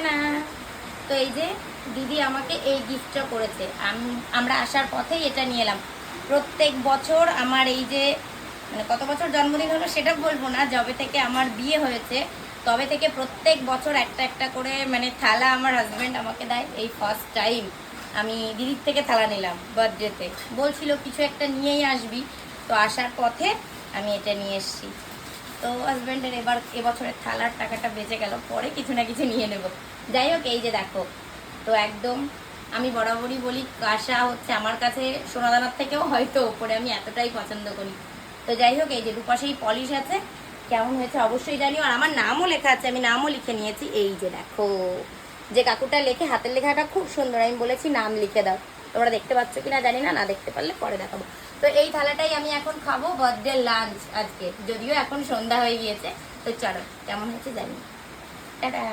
না। তো এই যে দিদি আমাকে এই গিফটটা করেছে, আমরা আসার পথেই এটা নিয়ে এলাম। প্রত্যেক বছর আমার এই যে মানে কত বছর জন্মদিন হলো সেটা বলবো না, যবে থেকে আমার বিয়ে হয়েছে তবে থেকে প্রত্যেক বছর একটা একটা করে মানে থালা আমার হাজব্যান্ড আমাকে দেয়। এই ফার্স্ট টাইম আমি দিদির থেকে থালা নিলাম বার্থডেতে, বলছিল কিছু একটা নিয়েই আসবি, তো আসার পথে আমি এটা নিয়ে এসেছি। তো হাজব্যান্ডের এবছরের থালার টাকাটা বেঁচে গেল, পরে কিছু না কিছু নিয়ে নেব। যাই হোক, এই যে দেখো, তো একদম আমি বরাবরই বলি কাঁসা হচ্ছে আমার কাছে সোনাদানার থেকেও হয়তো ওপরে, আমি এতটাই পছন্দ করি। তো যাই হোক, এই যে দুপাশেই পলিশ আছে, কেমন হয়েছে অবশ্যই জানিও। আর আমার নামও লেখা আছে, আমি নামও লিখে নিয়েছি। এই যে দেখো, যে কাকুটা লেখে, হাতের লেখাটা খুব সুন্দর, আমি বলেছি নাম লিখে দাও। তোমরা দেখতে পাচ্ছ কিনা জানি না, না দেখতে পারলে পরে দেখাবো। তো এই থালাটাই আমি এখন খাবো বার্থডে লাঞ্চ আজকে, যদিও এখন সন্ধ্যা হয়ে গিয়েছে। তো চলো, কেমন হয়েছে জানি। টাটা।